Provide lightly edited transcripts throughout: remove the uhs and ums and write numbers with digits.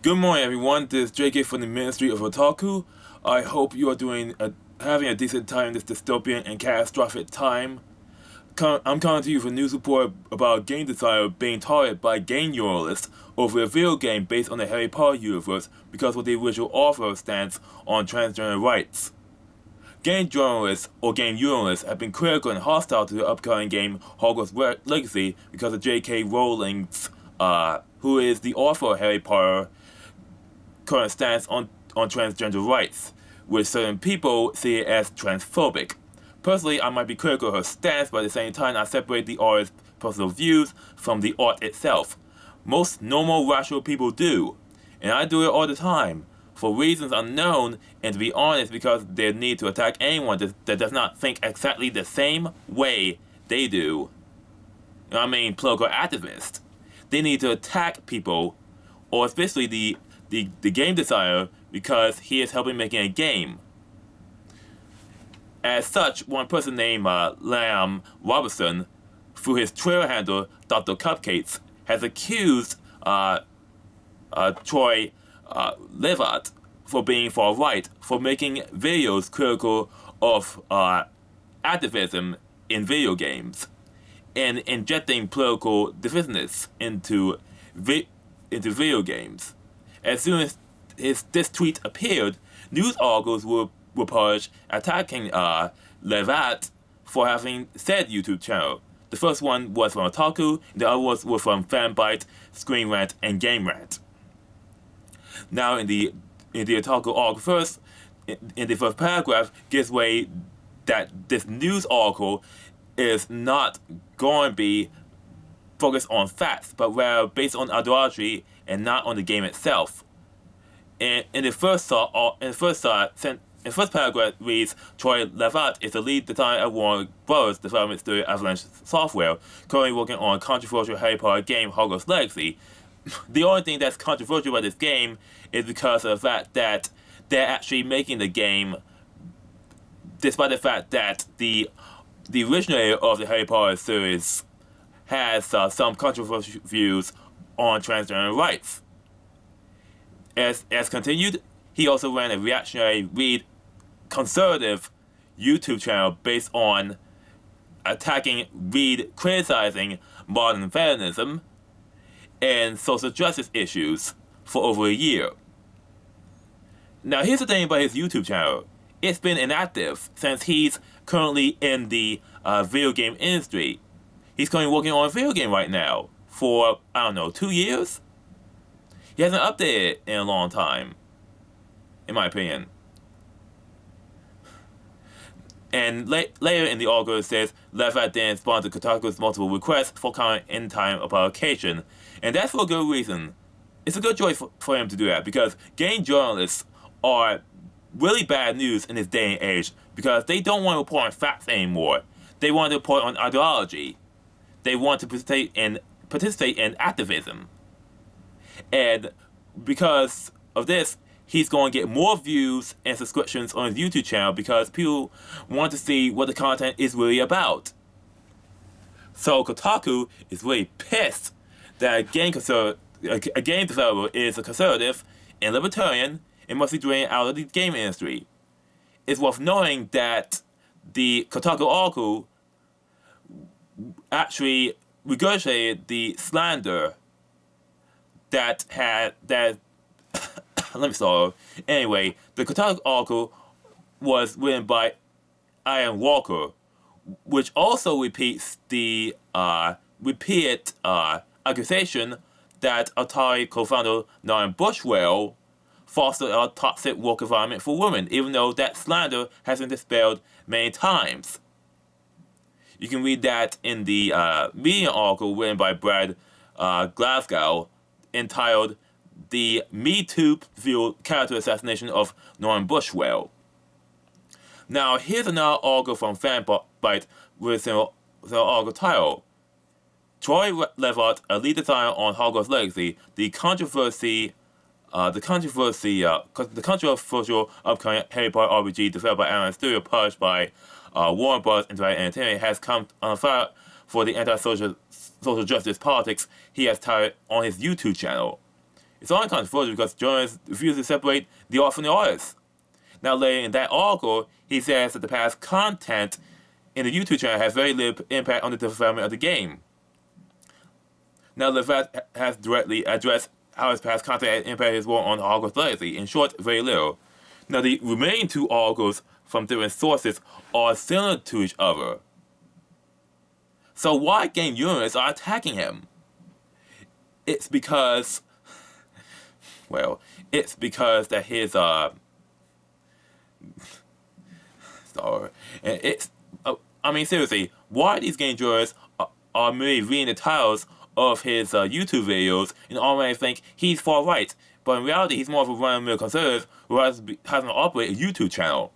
Good morning, everyone. This is JK from the Ministry of Otaku. I hope you are having a decent time in this dystopian and catastrophic time. I'm coming to you with a news report about a game designer being targeted by game journalists over a video game based on the Harry Potter universe because of the original author's stance on transgender rights. Game journalists or game journalists have been critical and hostile to the upcoming game Hogwarts Legacy because of J.K. Rowling's, who is the author of Harry Potter, current stance on transgender rights, which certain people see it as transphobic. Personally, I might be critical of her stance, but at the same time, I separate the artist's personal views from the art itself. Most normal, rational people do, and I do it all the time, for reasons unknown, and to be honest, because they need to attack anyone that does not think exactly the same way they do. I mean, political activists. They need to attack people, or especially the game designer, because he is helping making a game. As such, one person named Lam Robertson, through his Twitter handle, Dr. Cupcakes, has accused Troy Leavitt for being far-right, for making videos critical of activism in video games, and injecting political divisiveness into video games. As soon as this tweet appeared, news articles were published attacking Leavitt for having said YouTube channel. The first one was from Otaku, and the others were from Fanbyte, Screen Rant, and Game Rant. Now in the Otaku article first, in the first paragraph, gives way that this news article is not going to be focused on facts, but rather based on ideology and not on the game itself. In the first paragraph reads, Troy Leavitt is the lead designer at Warner Bros. Development studio Avalanche Software, currently working on a controversial Harry Potter game, Hogwarts Legacy. The only thing that's controversial about this game is because of the fact that they're actually making the game, despite the fact that the originator of the Harry Potter series has some controversial views on transgender rights. As continued, he also ran a reactionary, conservative YouTube channel based on criticizing modern feminism and social justice issues for over a year. Now, here's the thing about his YouTube channel. It's been inactive since he's currently in the video game industry. He's currently working on a video game right now for, 2 years? He hasn't updated it in a long time, in my opinion. And later in the article it says, Leavitt then responded to Kotaku's multiple requests for comment in time of publication. And that's for a good reason. It's a good choice for him to do that, because game journalists are really bad news in this day and age, because they don't want to report on facts anymore. They want to report on ideology. They want to participate in activism. And because of this, he's going to get more views and subscriptions on his YouTube channel because people want to see what the content is really about. So Kotaku is really pissed that a game developer is a conservative and libertarian and must be drained out of the game industry. It's worth knowing that the Kotaku article actually regurgitated the slander that let me start. Anyway, the Kotaku article was written by Ian Walker, which also repeats the repeated accusation that Atari co-founder Norman Buswell fostered a toxic work environment for women, even though that slander has been dispelled many times. You can read that in the Medium article written by Brad Glasgow, entitled "The Me Too Fueled Character Assassination of Norman Buswell." Now, here's another article from Fanbyte with an article title, Troy Leavitt, a lead designer on Hogwarts Legacy, the controversial upcoming Harry Potter RPG developed by Avalanche Studio, published by Warner Bros. Interactive Entertainment, has come on fire for the anti-social justice politics he has touted on his YouTube channel. It's only controversial because journalists refuse to separate the art from the artist. Now later in that article, he says that the past content in the YouTube channel has very little impact on the development of the game. Now Leavitt has directly addressed how his past content has impacted his work on Hogwarts Legacy. In short, very little. Now the remaining two articles from different sources are similar to each other. So why game journalists are attacking him? It's because, well, it's because that his sorry, and it's I mean seriously, why these game journalists are merely reading the titles of his YouTube videos and already think he's far right, but in reality he's more of a run-of-the-mill conservative who hasn't operated a YouTube channel.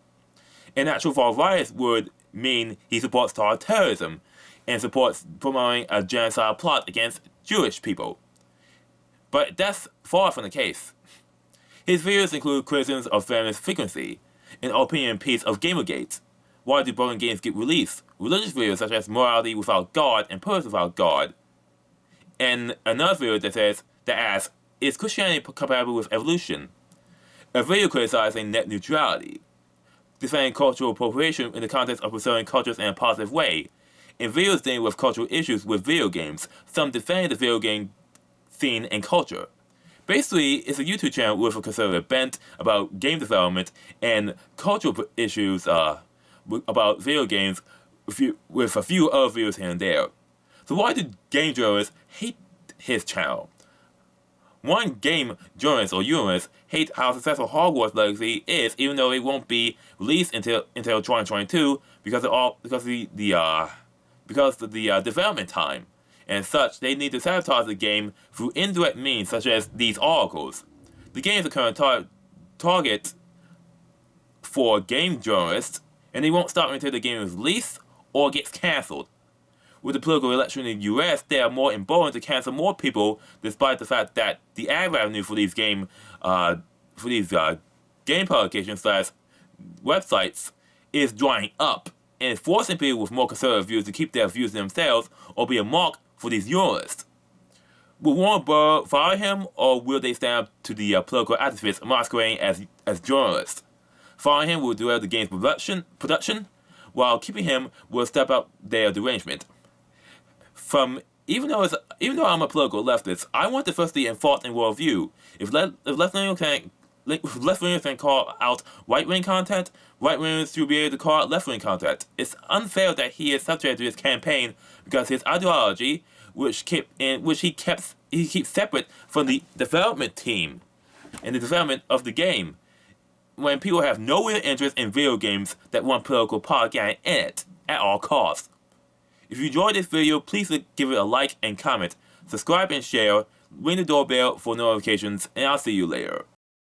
And actual far right would mean he supports terrorism and supports promoting a genocide plot against Jewish people. But that's far from the case. His videos include criticisms of feminist frequency, an opinion piece of Gamergate, why do broken games get released, religious videos such as morality without God and purpose without God, and another video that asks, is Christianity compatible with evolution? A video criticizing net neutrality, defending cultural appropriation in the context of preserving cultures in a positive way, and videos dealing with cultural issues with video games, some defending the video game scene and culture. Basically, it's a YouTube channel with a conservative bent about game development and cultural issues about video games with a few other videos here and there. So why do game journalists hate his channel? One game journalist or journalist hate how successful Hogwarts Legacy is, even though it won't be released until 2022 because of the development time. And such, they need to sabotage the game through indirect means such as these articles. The game is a current target for game journalists, and they won't stop until the game is released or gets cancelled. With the political election in the US, they are more emboldened to cancel more people, despite the fact that the ad revenue for these game publications / websites is drying up, and forcing people with more conservative views to keep their views to themselves or be a mark for these journalists. Will Warner Bros. Fire him, or will they stand up to the political activists masquerading as journalists? Firing him will derail the game's production, while keeping him will step up their derangement. Even though I'm a political leftist, I want diversity in thought and worldview. If left-wingers can call out right-wing content, right-wingers should be able to call out left-wing content. It's unfair that he is subject to his campaign because his ideology, which he keeps separate from the development team and the development of the game, when people have no real interest in video games that want political propaganda in it at all costs. If you enjoyed this video, please give it a like and comment, subscribe and share, ring the doorbell for notifications, and I'll see you later.